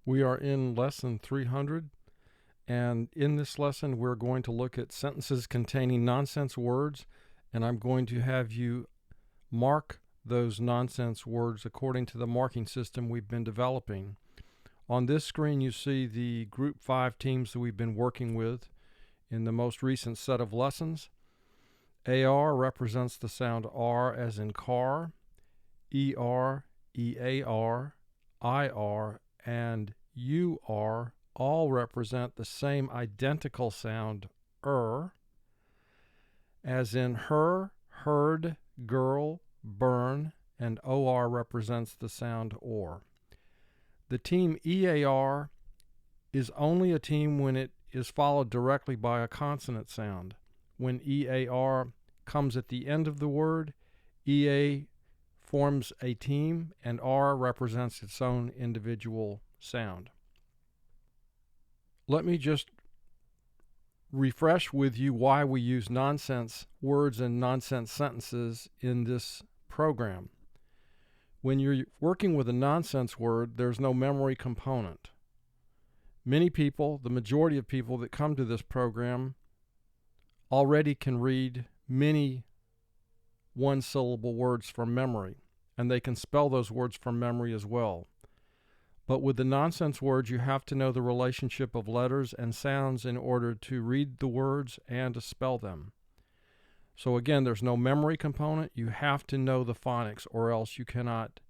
We are in lesson 300, and in this lesson we're going to look at sentences containing nonsense words, and I'm going to have you mark those nonsense words according to the marking system we've been developing. On this screen you see the group 5 teams that we've been working with in the most recent set of lessons. AR represents the sound R as in car, ER, EAR, IR, and UR all represent the same identical sound as in her, heard, girl, burn, and OR represents the sound or. The team EAR is only a team when it is followed directly by a consonant sound. When EAR comes at the end of the word, EA forms a team, and R represents its own individual sound. Let me just refresh with you why we use nonsense words and nonsense sentences in this program. When you're working with a nonsense word, there's no memory component. Many people, the majority of people that come to this program, already can read many one-syllable words from memory, and they can spell those words from memory as well. But with the nonsense words, you have to know the relationship of letters and sounds in order to read the words and to spell them. So again, there's no memory component. You have to know the phonics, or else you cannot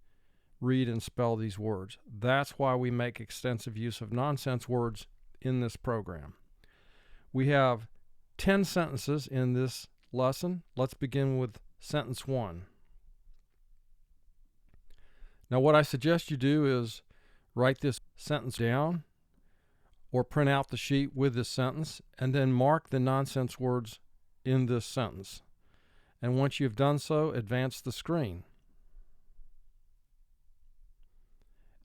read and spell these words. That's why we make extensive use of nonsense words in this program. We have 10 sentences in this lesson. Let's begin with sentence 1. Now what I suggest you do is write this sentence down or print out the sheet with this sentence and then mark the nonsense words in this sentence. And once you've done so, advance the screen.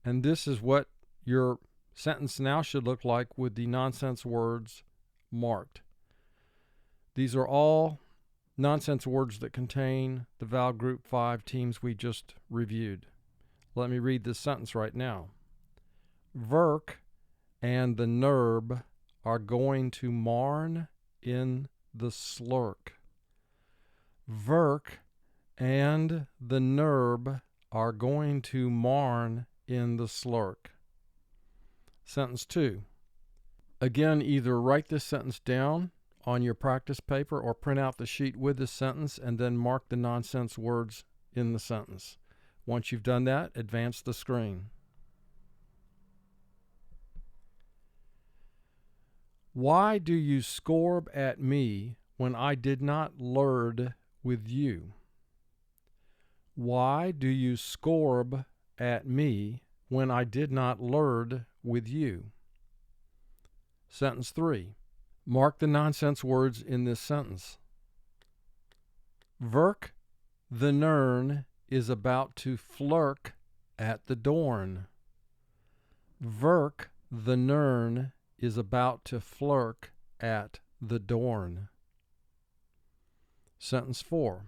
And this is what your sentence now should look like with the nonsense words marked. These are all nonsense words that contain the vowel group 5 teams we just reviewed. Let me read this sentence right now. Veark and the norb are going to marn in the slurk. Veark and the norb are going to marn in the slurk. Sentence 2. Again, either write this sentence down on your practice paper or print out the sheet with this sentence and then mark the nonsense words in the sentence. Once you've done that, advance the screen. Why do you scorb at me when I did not lurd with you? Why do you scorb at me when I did not lurd with you? Sentence 3. Mark the nonsense words in this sentence. Veark the nirn is about to flirk at the dorn. Veark the nirn is about to flirk at the dorn. Sentence 4.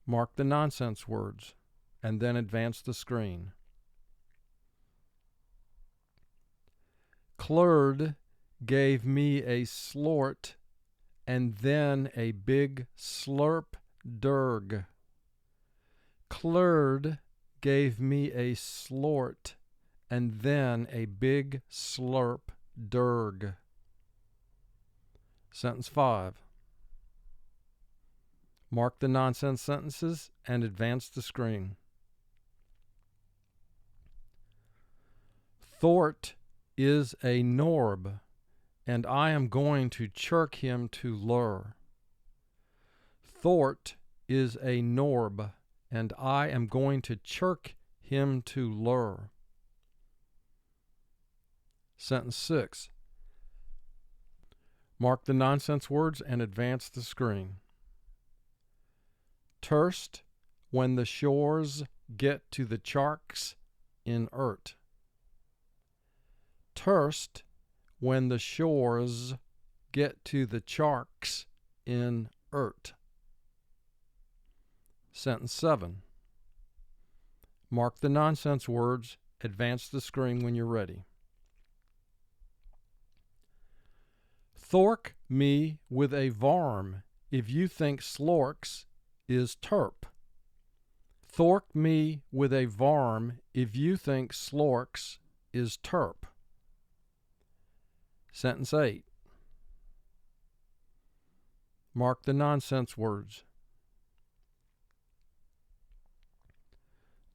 Mark the nonsense words and then advance the screen. Clurd gave me a slort and then a big slurp derg. Clurd gave me a slort and then a big slurp derg. Sentence 5. Mark the nonsense sentences and advance the screen. Thort is a norb, and I am going to chirk him to lur. Thort is a norb, and I am going to chirk him to lur. Sentence 6. Mark the nonsense words and advance the screen. Turst when the shores get to the charks in ert. Turst when the shores get to the charks in ert. Sentence 7. Mark the nonsense words Advance the screen when you're ready. Thork me with a varm if you think slorks is terp. Thork me with a varm if you think slorks is terp. Sentence 8. Mark the nonsense words.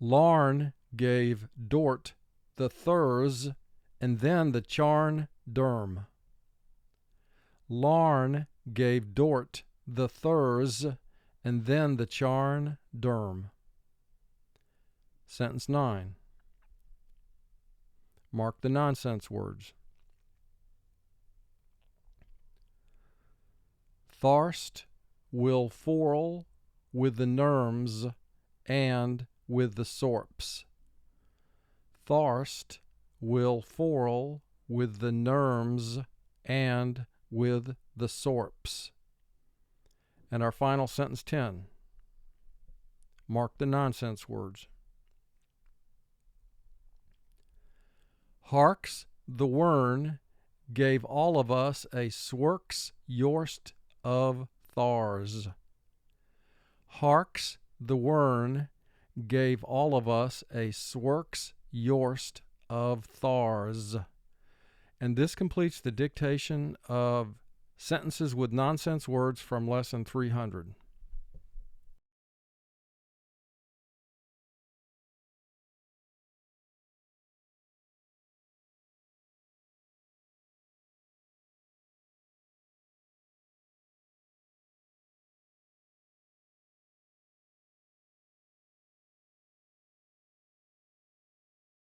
Larn gave Dort the Thurs and then the charn derm. Larn gave Dort the Thurs and then the charn derm. Sentence 9. Mark the nonsense words. Tharst will forl with the nirms and with the sorps. Tharst will forl with the nirms and with the sorps. And our final sentence 10. Mark the nonsense words. Harx the whern gave all of us a swerks yorst of Thars. Harx the whern gave all of us a swerks yorst of Thars. And this completes the dictation of sentences with nonsense words from lesson 300.